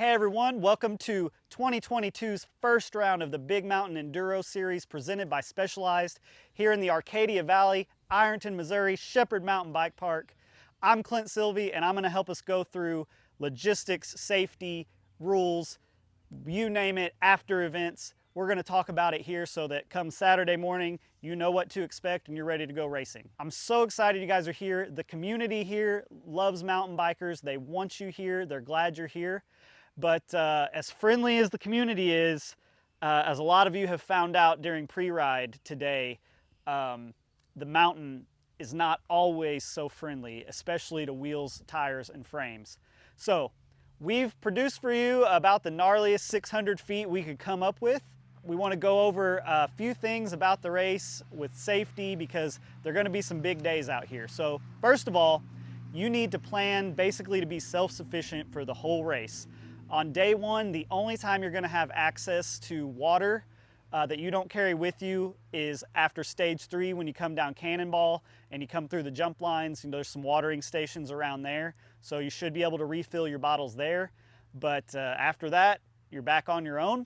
Hey everyone, welcome to 2022's first round of the Big Mountain Enduro Series presented by Specialized here in the Arcadia Valley, Ironton, Missouri, Shepherd Mountain Bike Park. I'm Clint Sylvie and I'm going to help us go through logistics, safety, rules, you name it, after events. We're going to talk about it here so that come Saturday morning, you know what to expect and you're ready to go racing. I'm so excited you guys are here. The community here loves mountain bikers. They want you here. They're glad you're here. But as friendly as the community is, as a lot of you have found out during pre-ride today, the mountain is not always so friendly, especially to wheels, tires, and frames. So we've produced for you about the gnarliest 600 feet we could come up with. We want to go over a few things about the race with safety because there are going to be some big days out here. So first of all, you need to plan basically to be self-sufficient for the whole race. On day one, the only time you're going to have access to water that you don't carry with you is after stage 3 when you come down Cannonball and you come through the jump lines, and there's some watering stations around there. So you should be able to refill your bottles there. But after that, you're back on your own.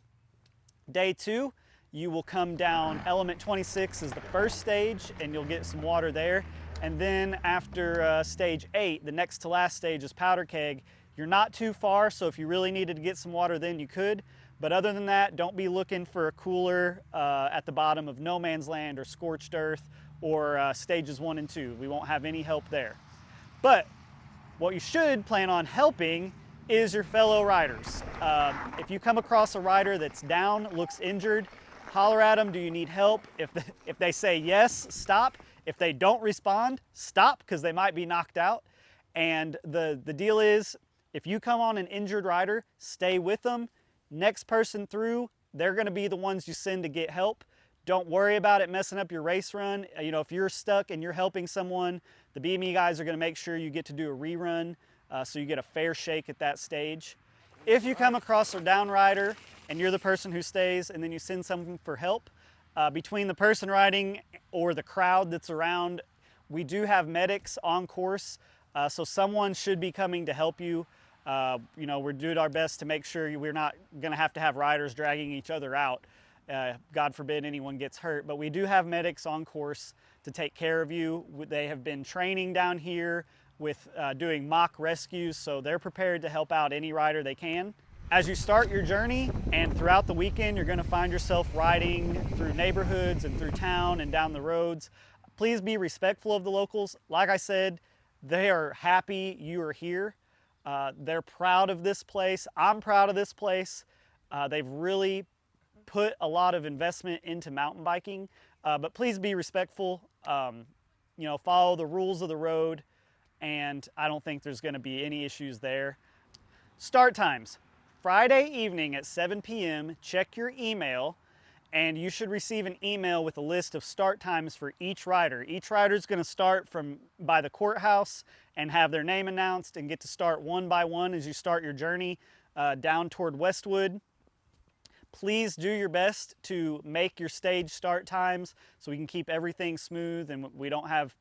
Day 2, you will come down Element 26 is the first stage and you'll get some water there. And then after stage 8, the next to last stage is Powder Keg. You're not too far, so if you really needed to get some water then you could. But other than that, don't be looking for a cooler at the bottom of No Man's Land or Scorched Earth or stages 1 and 2. We won't have any help there. But what you should plan on helping is your fellow riders. If you come across a rider that's down, looks injured, holler at them, do you need help? If they say yes, stop. If they don't respond, stop, because they might be knocked out. And the deal is, if you come on an injured rider, stay with them. Next person through, they're going to be the ones you send to get help. Don't worry about it messing up your race run. You know, if you're stuck and you're helping someone, the BME guys are going to make sure you get to do a rerun so you get a fair shake at that stage. If you come across a down rider and you're the person who stays and then you send someone for help, between the person riding or the crowd that's around, we do have medics on course, so someone should be coming to help you. You know, we're doing our best to make sure we're not going to have riders dragging each other out. God forbid anyone gets hurt, but we do have medics on course to take care of you. They have been training down here with doing mock rescues, so they're prepared to help out any rider they can. As you start your journey and throughout the weekend, you're going to find yourself riding through neighborhoods and through town and down the roads. Please be respectful of the locals. Like I said, they are happy you are here. They're proud of this place. I'm proud of this place. They've really put a lot of investment into mountain biking, but please be respectful. You know, follow the rules of the road, and I don't think there's going to be any issues there. Start times. Friday evening at 7 p.m., check your email, and you should receive an email with a list of start times for each rider. Each rider is going to start by the courthouse and have their name announced and get to start one by one as you start your journey down toward Westwood. Please do your best to make your stage start times so we can keep everything smooth and we don't have,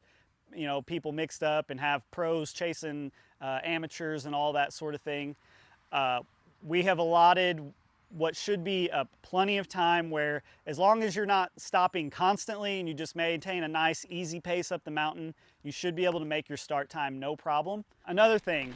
you know, people mixed up and have pros chasing amateurs and all that sort of thing. We have allotted what should be plenty of time where, as long as you're not stopping constantly and you just maintain a nice easy pace up the mountain, you should be able to make your start time no problem. Another thing,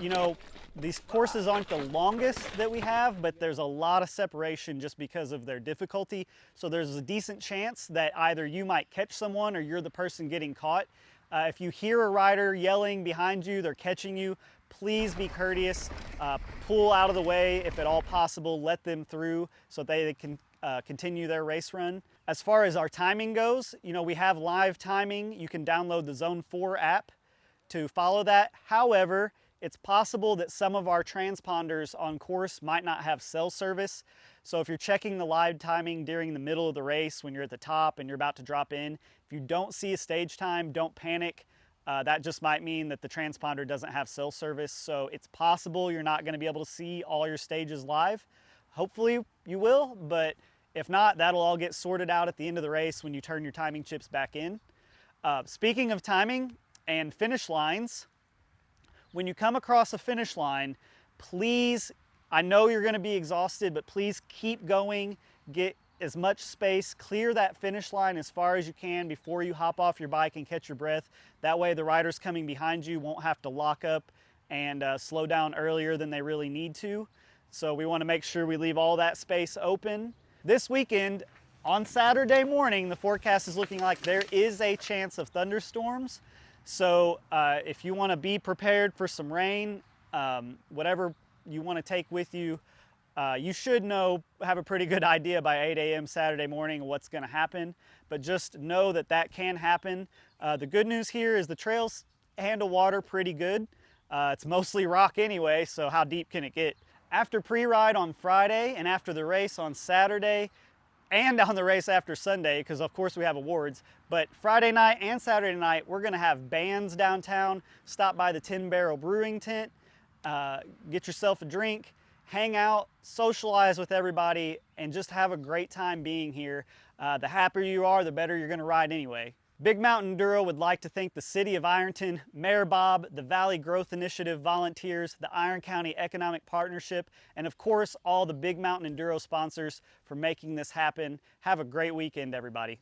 you know, these courses aren't the longest that we have, but there's a lot of separation just because of their difficulty. So there's a decent chance that either you might catch someone or you're the person getting caught. If you hear a rider yelling behind you, they're catching you, please be courteous. Pull out of the way if at all possible. Let them through so they can continue their race run. As far as our timing goes, you know, we have live timing. You can download the Zone 4 app to follow that. However, it's possible that some of our transponders on course might not have cell service. So if you're checking the live timing during the middle of the race when you're at the top and you're about to drop in, if you don't see a stage time, don't panic. That just might mean that the transponder doesn't have cell service. So it's possible you're not going to be able to see all your stages live. Hopefully you will, but if not, that'll all get sorted out at the end of the race when you turn your timing chips back in. Speaking of timing and finish lines, when you come across a finish line, please I know you're going to be exhausted, but please keep going. Get as much space, clear that finish line as far as you can before you hop off your bike and catch your breath. That way the riders coming behind you won't have to lock up and slow down earlier than they really need to. So we want to make sure we leave all that space open. This weekend, on Saturday morning, the forecast is looking like there is a chance of thunderstorms. So if you want to be prepared for some rain, whatever you want to take with you, you should have a pretty good idea by 8 a.m. Saturday morning what's going to happen, but just know that that can happen. The good news here is the trails handle water pretty good. It's mostly rock anyway, so how deep can it get? After pre-ride on Friday and after the race on Saturday and on the race after Sunday, because of course we have awards, but Friday night and Saturday night we're going to have bands downtown. Stop by the 10 Barrel Brewing tent, get yourself a drink, hang out, socialize with everybody, and just have a great time being here. The happier you are, the better you're going to ride anyway. Big Mountain Enduro would like to thank the City of Ironton, Mayor Bob, the Valley Growth Initiative volunteers, the Iron County Economic Partnership, and of course all the Big Mountain Enduro sponsors for making this happen. Have a great weekend, everybody.